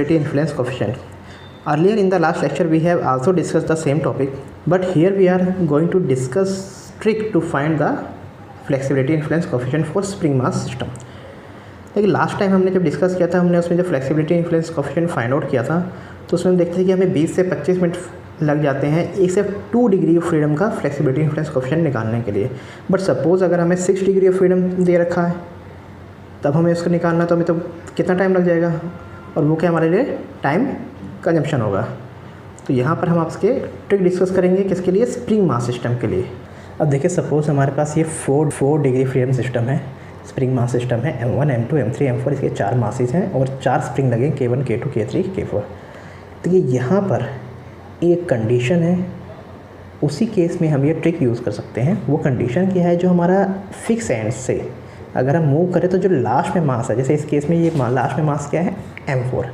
flexibility influence coefficient. Earlier in the last lecture we have also discussed the same topic, but here we are going to discuss trick to find the flexibility influence coefficient for spring mass system. लेकिन last time हमने जब discuss किया था, हमने उसमें जब flexibility influence coefficient find out किया था, तो उसमें हम देखते थे कि हमें 20 से 25 मिनट लग जाते हैं एक से 2 डिग्री ऑफ फ्रीडम का फ्लेक्सिबिलिटी इन्फ्लुएंस कोएफिशिएंट निकालने के लिए। बट सपोज़ अगर हमें 6 डिग्री ऑफ फ्रीडम दे रखा है, तब हमें उसको निकालना, तो हमें तो कितना टाइम लग जाएगा, और वो क्या हमारे लिए टाइम कंजम्पशन होगा। तो यहाँ पर हम आपके ट्रिक डिस्कस करेंगे किसके लिए, स्प्रिंग मास सिस्टम के लिए। अब देखिए, सपोज़ हमारे पास ये 4 डिग्री फ्रीडम सिस्टम है, स्प्रिंग मास सिस्टम है। M1 M2 M3 M4 इसके 4 मासेस हैं और 4 स्प्रिंग लगे, K1 K2 K3 K4। तो ये यहाँ पर एक कंडीशन है, उसी केस में हम ये ट्रिक यूज़ कर सकते हैं। वो कंडीशन क्या है, जो हमारा फिक्स एंड से अगर हम मूव करें तो जो लास्ट में मास है, जैसे इस केस में ये लास्ट में मास क्या है, M4,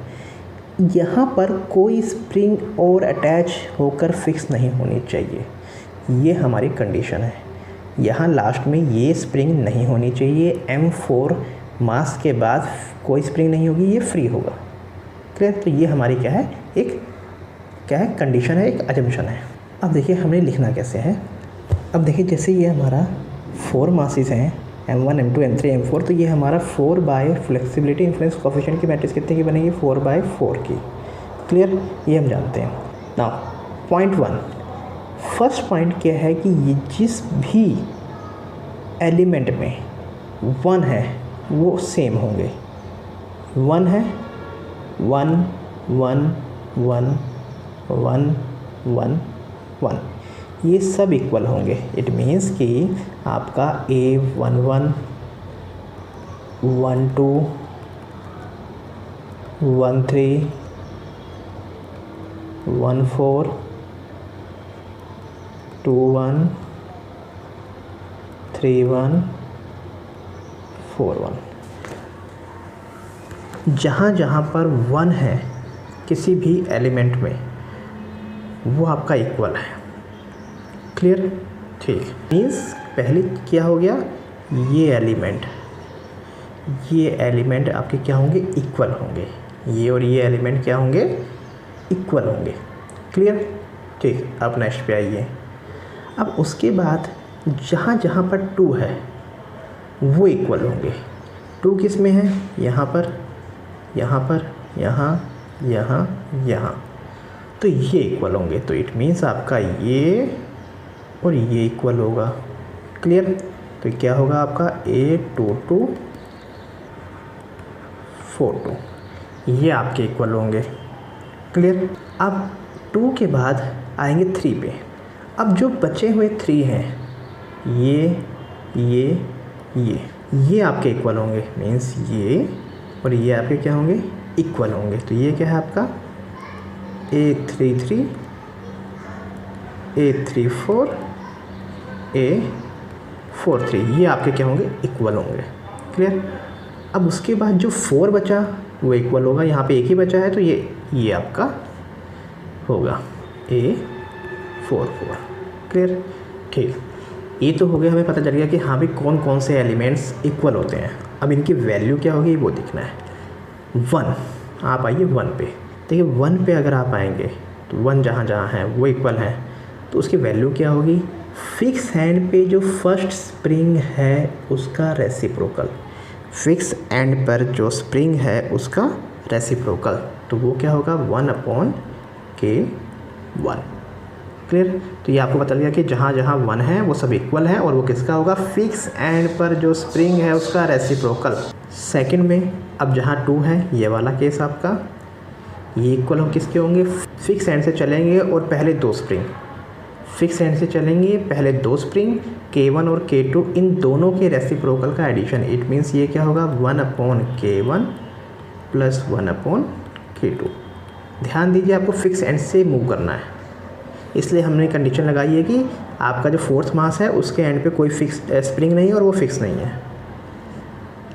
यहाँ पर कोई स्प्रिंग और अटैच होकर फिक्स नहीं होनी चाहिए। ये हमारी कंडीशन है। यहाँ लास्ट में ये स्प्रिंग नहीं होनी चाहिए। M4 मास के बाद कोई स्प्रिंग नहीं होगी, ये फ्री होगा। क्लियर? तो ये हमारी क्या है, एक क्या है, कंडीशन है, एक अजम्पशन है। अब देखिए हमें लिखना कैसे है। अब देखिए, जैसे ये हमारा 4 मासेस हैं, M1 M2 M3 M4, तो ये हमारा 4 बाय फ्लेक्सिबिलिटी इन्फ्लुएंस कोएफिशिएंट की मैट्रिक्स कितने की बनेगी, 4/4 की। क्लियर? ये हम जानते हैं। नाउ पॉइंट 1, फर्स्ट पॉइंट क्या है कि ये जिस भी एलिमेंट में 1 है वो सेम होंगे। 1 है, 1 1 1 1 1 1, ये सब इक्वल होंगे। इट मीन्स कि आपका A11 12 13 14 21 31 41, जहाँ जहाँ पर 1 है किसी भी एलिमेंट में, वो आपका इक्वल है। क्लियर? ठीक। मीन्स पहले क्या हो गया, ये एलिमेंट आपके क्या होंगे, इक्वल होंगे। ये और ये एलिमेंट क्या होंगे, इक्वल होंगे। क्लियर? ठीक। अब नेक्स्ट पे आइए। अब उसके बाद जहाँ जहाँ पर 2 है वो इक्वल होंगे। 2 किस में है, यहाँ पर, यहाँ पर, यहाँ, यहाँ, यहाँ, तो ये इक्वल होंगे। तो इट मीन्स आपका ये और ये इक्वल होगा। क्लियर? तो क्या होगा आपका A22 42, ये आपके इक्वल होंगे। क्लियर? अब 2 के बाद आएंगे 3 पे। अब जो बचे हुए 3 हैं, ये आपके इक्वल होंगे। मीन्स ये और ये आपके क्या होंगे, इक्वल होंगे। तो ये क्या है आपका A33 A34 A43, ये आपके क्या होंगे, इक्वल होंगे। क्लियर? अब उसके बाद जो 4 बचा वो इक्वल होगा। यहाँ पे एक ही बचा है, तो ये आपका होगा A44। क्लियर? ठीक। ये तो हो गया, हमें पता चल गया कि हाँ भी कौन कौन से एलिमेंट्स इक्वल होते हैं। अब इनकी वैल्यू क्या होगी वो दिखना है। 1, आप आइए 1 पे। देखिए 1 पे अगर आप आएंगे तो 1 जहाँ जहाँ है वो इक्वल है, तो उसकी वैल्यू क्या होगी, फिक्स एंड पे जो फर्स्ट स्प्रिंग है उसका रेसिप्रोकल। फिक्स एंड पर जो स्प्रिंग है उसका रेसिप्रोकल, तो वो क्या होगा, 1/K1। क्लियर? तो ये आपको बता दिया कि जहाँ जहाँ 1 है वो सब इक्वल है, और वो किसका होगा, फिक्स एंड पर जो स्प्रिंग है उसका रेसिप्रोकल। सेकंड में अब जहाँ 2 है, ये वाला केस आपका, ये इक्वल हो किसके होंगे, फिक्स एंड से चलेंगे और पहले 2 स्प्रिंग, फिक्स एंड से चलेंगे पहले 2 स्प्रिंग, K1 और K2, इन दोनों के रेसिप्रोकल का एडिशन। इट मीन्स ये क्या होगा, 1/K1 प्लस 1/K2। ध्यान दीजिए, आपको फिक्स एंड से मूव करना है, इसलिए हमने कंडीशन लगाई है कि आपका जो 4th मास है उसके एंड पे कोई फिक्स स्प्रिंग नहीं है और वो फिक्स नहीं है।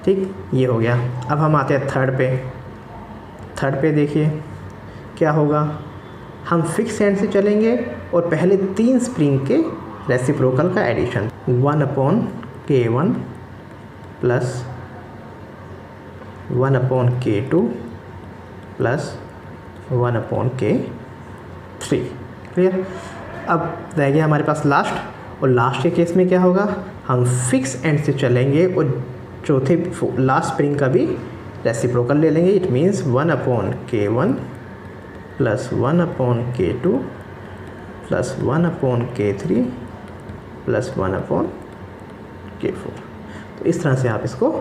ठीक, ये हो गया। अब हम आते हैं 3rd पे। 3rd पे देखिए क्या होगा, हम फिक्स एंड से चलेंगे और पहले 3 स्प्रिंग के रेसिप्रोकल का addition, 1/K1 plus 1/K2 plus 1/k3। Clear. अब रह गया हमारे पास लास्ट, और लास्ट के केस में क्या होगा, हम फिक्स एंड से चलेंगे और चौथे लास्ट स्प्रिंग का भी रेसिप्रोकल ले लेंगे। It means 1/k1 plus 1/k2 plus 1/k3 plus 1/k4। तो इस तरह से आप इसको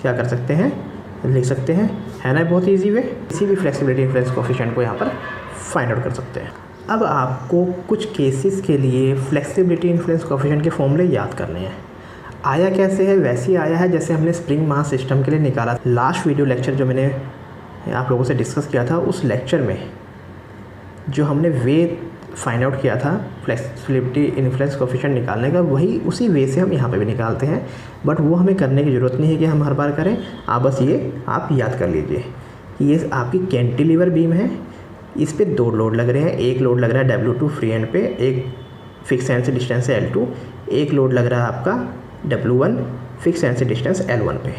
क्या कर सकते हैं, लिख सकते हैं, है ना। बहुत ईजी वे, किसी भी फ्लेक्सिबिलिटी इन्फ्लुएंस कोफिशिएंट को यहाँ पर फाइंड आउट कर सकते हैं। अब आपको कुछ केसेस के लिए फ्लेक्सिबिलिटी इन्फ्लुएंस कोफिशिएंट के फॉर्मूले याद करने हैं। आया कैसे है, वैसे ही आया है जैसे हमने स्प्रिंग मास सिस्टम के लिए निकाला। लास्ट वीडियो लेक्चर जो मैंने आप लोगों से डिस्कस किया था, उस लेक्चर में जो हमने वे फाइंड आउट किया था फ्लेक्सिबिलिटी इन्फ्लुएंस कोफिशिएंट निकालने का, वही उसी वे से हम यहाँ पे भी निकालते हैं। बट वो हमें करने की ज़रूरत नहीं है कि हम हर बार करें। आप बस ये आप याद कर लीजिए कि ये आपकी कैंटिलीवर बीम है, इस पे 2 लोड लग रहे हैं। एक लोड लग रहा है W2 फ्री एंड पे, एक फिक्स एंड से डिस्टेंस है L2, एक लोड लग रहा है आपका W1 फिक्स एंड से डिस्टेंस L1 पे।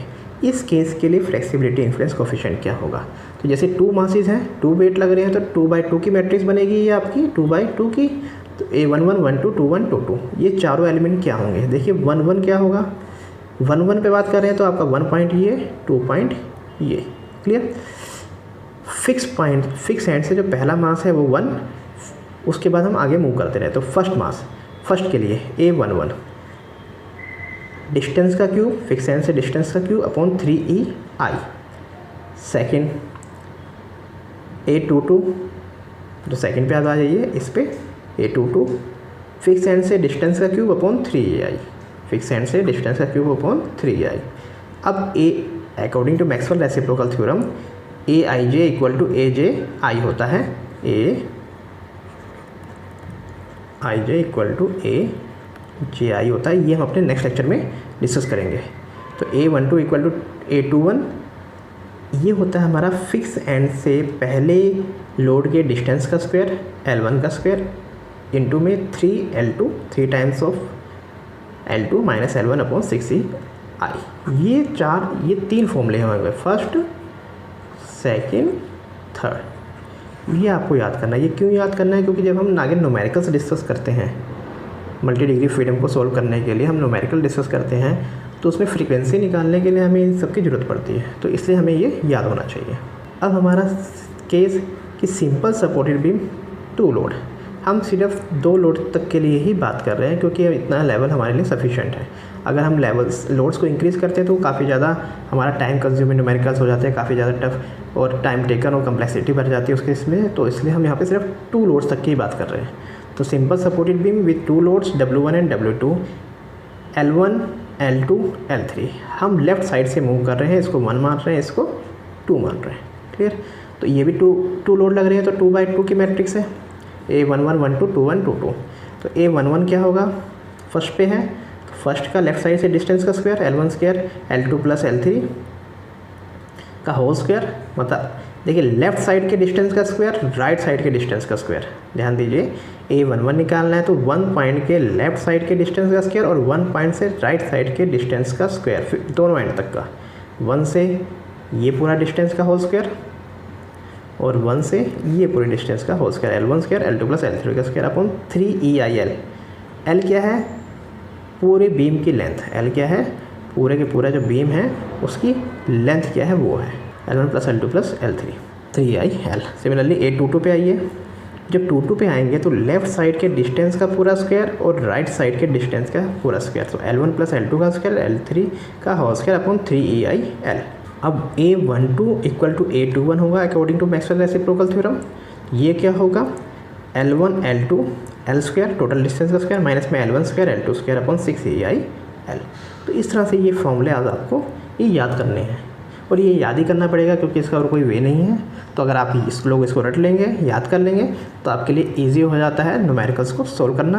इस केस के लिए फ्लेक्सिबिलिटी इन्फ्लुएंस कोफिशिएंट क्या होगा, तो जैसे 2 मासेस हैं, 2 वेट लग रहे हैं, तो 2/2 की मैट्रिक्स बनेगी ये आपकी 2/2 की। तो A11 12 21 22 ये चारों एलिमेंट क्या होंगे, देखिए 11 क्या होगा, 11 पे बात कर रहे हैं तो आपका 1 पॉइंट ये, 2 पॉइंट ये। क्लियर। फिक्स एंड से जो पहला मास है वो 1, उसके बाद हम आगे मूव करते रहे। तो फर्स्ट के लिए A11 डिस्टेंस का क्यूब, फिक्स एंड से डिस्टेंस का cube upon 3EI। Second A22, तो सेकेंड पे आ जाइए, इस पे A22 फिक्स एंड से डिस्टेंस का cube upon 3EI, fix end से डिस्टेंस का क्यूब अपॉन 3EI। अब according to Maxwell reciprocal theorem AIJ equal to AJI होता है, AIJ इक्वल टू AJI होता है। ये हम अपने नेक्स्ट लेक्चर में डिस्कस करेंगे। तो A12 इक्वल टू A21 ये होता है हमारा फिक्स एंड से पहले लोड के डिस्टेंस का स्क्वायर L1 का स्क्वायर इंटू में 3L2, 3 times of L2 minus L1 upon 6EI। ये 3 फॉर्मूले हमारे, फर्स्ट सेकेंड थर्ड। ये आपको याद करना है। ये क्यों याद करना है, क्योंकि जब हम आगे न्यूमेरिकल्स डिस्कस करते हैं, मल्टी डिग्री फ्रीडम को सॉल्व करने के लिए हम न्यूमेरिकल डिस्कस करते हैं, तो उसमें फ्रीक्वेंसी निकालने के लिए हमें इन सब की ज़रूरत पड़ती है। तो इसलिए हमें ये याद होना चाहिए। अब हमारा केस कि सिंपल सपोर्टेड बीम 2 लोड, हम सिर्फ 2 लोड तक के लिए ही बात कर रहे हैं, क्योंकि इतना लेवल हमारे लिए सफिशिएंट है। अगर हम लोड्स को इंक्रीज़ करते हैं तो काफ़ी ज़्यादा हमारा टाइम कंज्यूमिंग न्यूमेरिकल्स हो जाते हैं, काफ़ी ज़्यादा टफ और टाइम टेकन और कम्प्लेक्सिटी बढ़ जाती है उसके इसमें। तो इसलिए हम यहाँ पे सिर्फ 2 लोड्स तक की बात कर रहे हैं। तो simple supported beam width 2 loads W1 and W2, L1 L2 L3, हम लेफ़्ट साइड से मूव कर रहे हैं। इसको 1 मान रहे हैं, इसको 2 मान रहे हैं। क्लियर। तो ये भी 2 लोड लग रहे हैं, तो 2/2 की मैट्रिक्स है, A11 12 21 22। तो A11 क्या होगा, फर्स्ट पे है, फर्स्ट का लेफ्ट साइड से डिस्टेंस का square L1 square L2 plus L3 का होल स्क्वायर। मतलब देखिए लेफ्ट साइड के डिस्टेंस का स्क्वायर, राइट साइड के डिस्टेंस का स्क्वायर। ध्यान दीजिए, A11 निकालना है तो 1 पॉइंट के लेफ्ट साइड के डिस्टेंस का स्क्वायर और 1 पॉइंट से राइट साइड के डिस्टेंस का स्क्वायर, फिर दोनों एंड तक का। 1 से ये पूरा डिस्टेंस का होल स्क्वायर और 1 से ये पूरे डिस्टेंस का whole square, L1 square L2 plus L3 का स्क्वायर अपॉन 3EIL। L क्या है, पूरे बीम की लेंथ। L क्या है, पूरे के पूरा जो बीम है उसकी लेंथ क्या है, वो है L1 plus L2 plus L3, 3EIL। Similarly A22 पे आइए, जब 22 पे आएंगे तो लेफ्ट साइड के डिस्टेंस का पूरा स्क्वायर और राइट साइड के डिस्टेंस का पूरा स्क्वायर। तो L1 प्लस L2 का स्क्वायर L3 का होल स्क्वायर अपॉन 3EIL। अब A12 इक्वल टू A21 होगा according to Maxwell reciprocal theorem. ये क्या होगा, L1 L2 L square total distance का स्क्वायर माइनस में L1 square L2 square upon 6EIL। तो इस तरह से ये फॉर्मूले आज आपको ये याद करने हैं, और ये याद ही करना पड़ेगा क्योंकि इसका और कोई वे नहीं है। तो अगर आप इसको रट लेंगे, याद कर लेंगे, तो आपके लिए ईजी हो जाता है न्यूमेरिकल्स को सॉल्व करना।